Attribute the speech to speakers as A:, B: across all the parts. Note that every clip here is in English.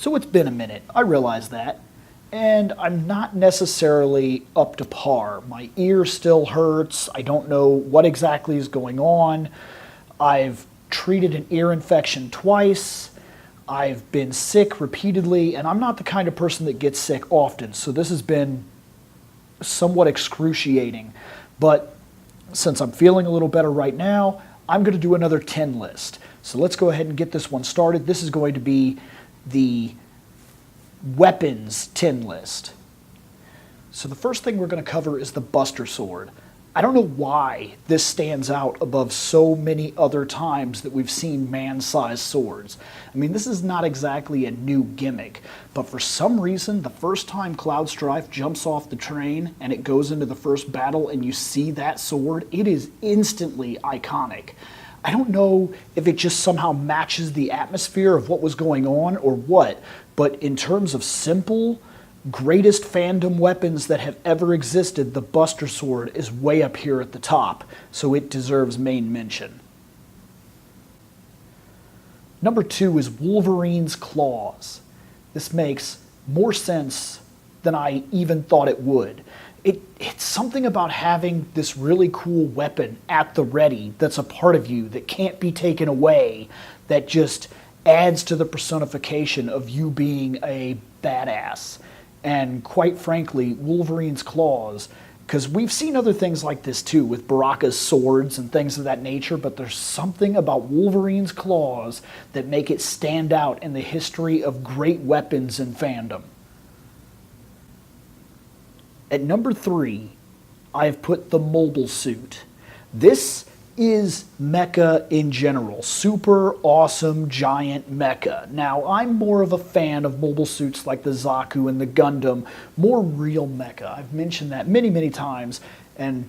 A: So it's been a minute, I realize that, and I'm not necessarily up to par. My ear still hurts, I don't know what exactly is going on. I've treated an ear infection twice, I've been sick repeatedly, and I'm not the kind of person that gets sick often, so this has been somewhat excruciating. But since I'm feeling a little better right now, I'm going to do another 10 list. So let's go ahead and get this one started. This is going to be the weapons 10 list. So the first thing we're going to cover is the Buster Sword. I don't know why this stands out above so many other times that we've seen man-sized swords. I mean, this is not exactly a new gimmick, but for some reason, the first time Cloud Strife jumps off the train and it goes into the first battle and you see that sword, it is instantly iconic. I don't know if it just somehow matches the atmosphere of what was going on or what, but in terms of simple, greatest fandom weapons that have ever existed, the Buster Sword is way up here at the top, so it deserves main mention. Number 2 is Wolverines Claws. This makes more sense than I even thought it would. It's something about having this really cool weapon at the ready that's a part of you that can't be taken away, that just adds to the personification of you being a badass. And quite frankly, Wolverine's Claws, because we've seen other things like this too, with Baraka's swords and things of that nature, but there's something about Wolverine's Claws that make it stand out in the history of great weapons in fandom. At number 3, I have put the mobile suit. This is mecha in general. Super awesome giant mecha. Now, I'm more of a fan of mobile suits like the Zaku and the Gundam, more real mecha. I've mentioned that many, many times, and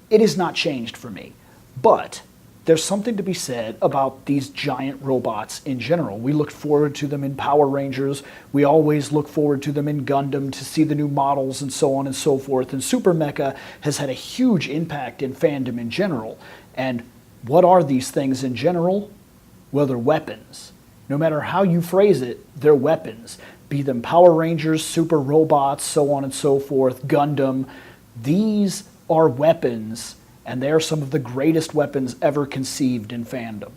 A: it has not changed for me. But there's something to be said about these giant robots in general. We looked forward to them in Power Rangers. We always look forward to them in Gundam to see the new models and so on and so forth. And Super Mecha has had a huge impact in fandom in general. And what are these things in general? Well, they're weapons. No matter how you phrase it, they're weapons. Be them Power Rangers, Super Robots, so on and so forth, Gundam. These are weapons, and they are some of the greatest weapons ever conceived in fandom.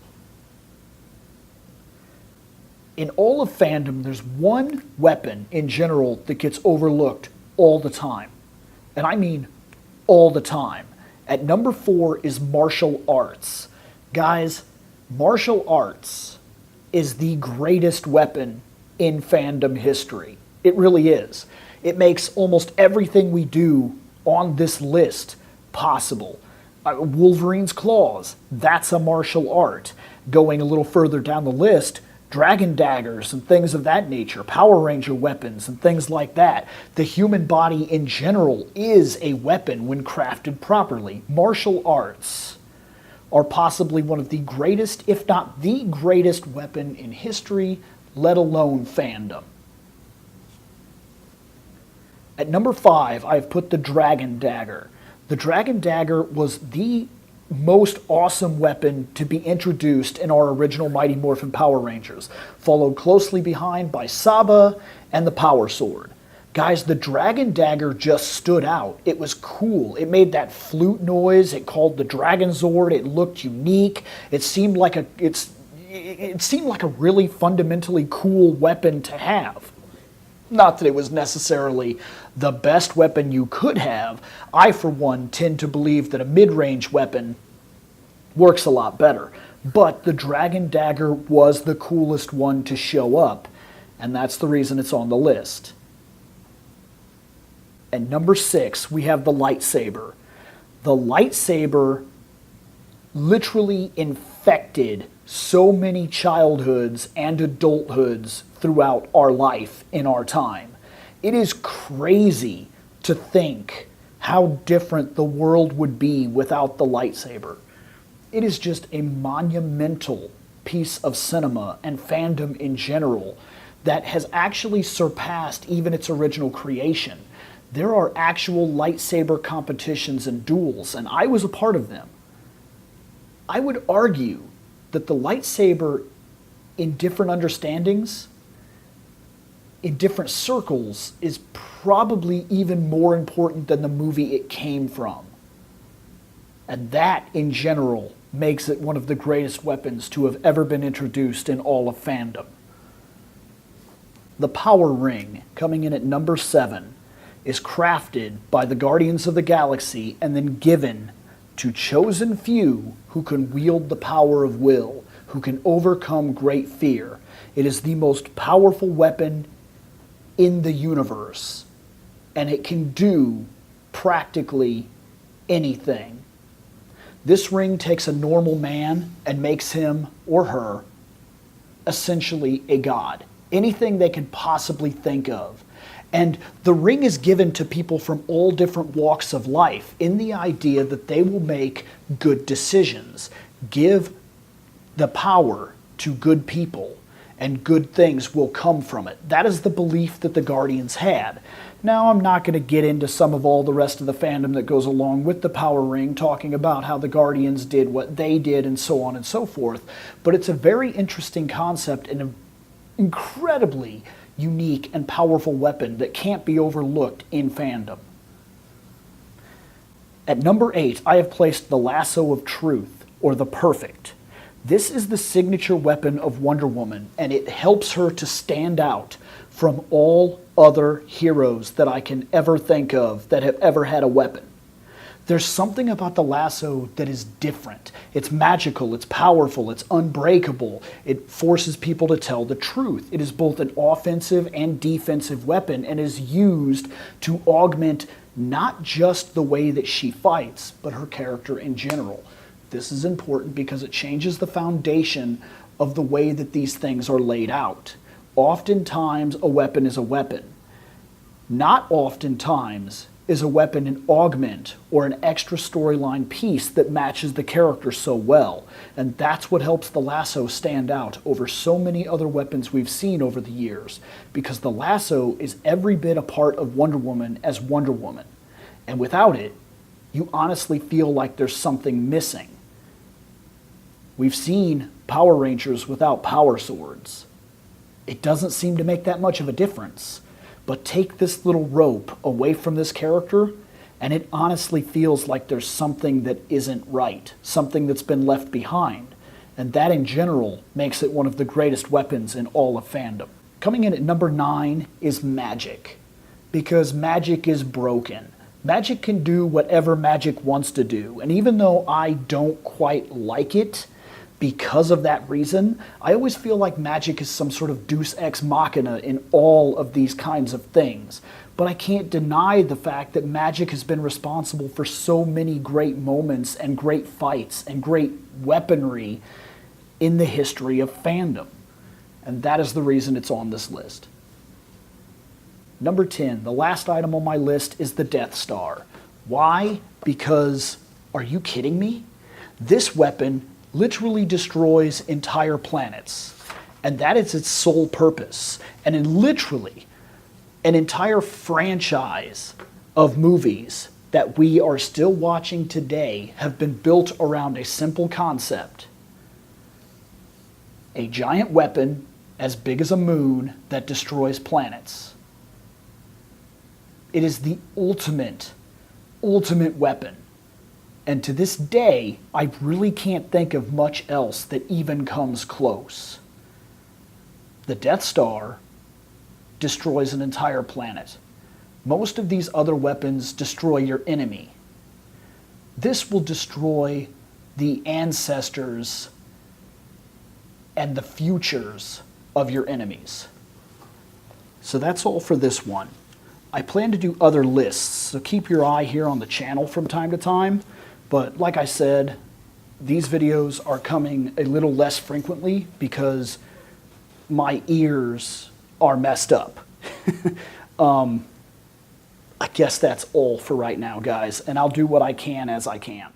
A: In all of fandom, there's one weapon in general that gets overlooked all the time. And I mean all the time. At number 4 is martial arts. Guys, martial arts is the greatest weapon in fandom history. It really is. It makes almost everything we do on this list possible. Wolverine's Claws, that's a martial art. Going a little further down the list, dragon daggers and things of that nature, Power Ranger weapons and things like that. The human body in general is a weapon when crafted properly. Martial arts are possibly one of the greatest, if not the greatest weapon in history, let alone fandom. At number 5, I've put the Dragon Dagger. The Dragon Dagger was the most awesome weapon to be introduced in our original Mighty Morphin Power Rangers, followed closely behind by Saba and the Power Sword. Guys, the Dragon Dagger just stood out. It was cool. It made that flute noise. It called the Dragon Zord. It looked unique. It seemed like a really fundamentally cool weapon to have. Not that it was necessarily the best weapon you could have. I, for one, tend to believe that a mid-range weapon works a lot better. But the Dragon Dagger was the coolest one to show up, and that's the reason it's on the list. At number 6, we have the Lightsaber. The Lightsaber literally infected so many childhoods and adulthoods throughout our life in our time. It is crazy to think how different the world would be without the lightsaber. It is just a monumental piece of cinema and fandom in general that has actually surpassed even its original creation. There are actual lightsaber competitions and duels, and I was a part of them. I would argue that the lightsaber, in different understandings, in different circles is probably even more important than the movie it came from. And that, in general, makes it one of the greatest weapons to have ever been introduced in all of fandom. The Power Ring, coming in at number 7, is crafted by the Guardians of the Galaxy and then given to chosen few who can wield the power of will, who can overcome great fear. It is the most powerful weapon in the universe, and it can do practically anything. This ring takes a normal man and makes him or her essentially a god. Anything they can possibly think of. And the ring is given to people from all different walks of life in the idea that they will make good decisions, give the power to good people, and good things will come from it. That is the belief that the Guardians had. Now, I'm not going to get into some of all the rest of the fandom that goes along with the Power Ring, talking about how the Guardians did what they did and so on and so forth, but it's a very interesting concept and an incredibly unique and powerful weapon that can't be overlooked in fandom. At number 8, I have placed the Lasso of Truth, or the Perfect. This is the signature weapon of Wonder Woman, and it helps her to stand out from all other heroes that I can ever think of that have ever had a weapon. There's something about the lasso that is different. It's magical, it's powerful, it's unbreakable. It forces people to tell the truth. It is both an offensive and defensive weapon and is used to augment not just the way that she fights, but her character in general. This is important because it changes the foundation of the way that these things are laid out. Oftentimes, a weapon is a weapon. Not oftentimes is a weapon an augment or an extra storyline piece that matches the character so well. And that's what helps the lasso stand out over so many other weapons we've seen over the years, because the lasso is every bit a part of Wonder Woman as Wonder Woman. And without it, you honestly feel like there's something missing. We've seen Power Rangers without power swords. It doesn't seem to make that much of a difference. But take this little rope away from this character, and it honestly feels like there's something that isn't right, something that's been left behind. And that in general makes it one of the greatest weapons in all of fandom. Coming in at number 9 is magic, because magic is broken. Magic can do whatever magic wants to do, and even though I don't quite like it, because of that reason, I always feel like magic is some sort of deus ex machina in all of these kinds of things. But I can't deny the fact that magic has been responsible for so many great moments and great fights and great weaponry in the history of fandom. And that is the reason it's on this list. Number 10, the last item on my list is the Death Star. Why? Because, are you kidding me? This weapon literally destroys entire planets. And that is its sole purpose. And in literally an entire franchise of movies that we are still watching today have been built around a simple concept. A giant weapon as big as a moon that destroys planets. It is the ultimate weapon. And to this day, I really can't think of much else that even comes close. The Death Star destroys an entire planet. Most of these other weapons destroy your enemy. This will destroy the ancestors and the futures of your enemies. So that's all for this one. I plan to do other lists, so keep your eye here on the channel from time to time. But like I said, these videos are coming a little less frequently because my ears are messed up. I guess that's all for right now, guys, and I'll do what I can as I can.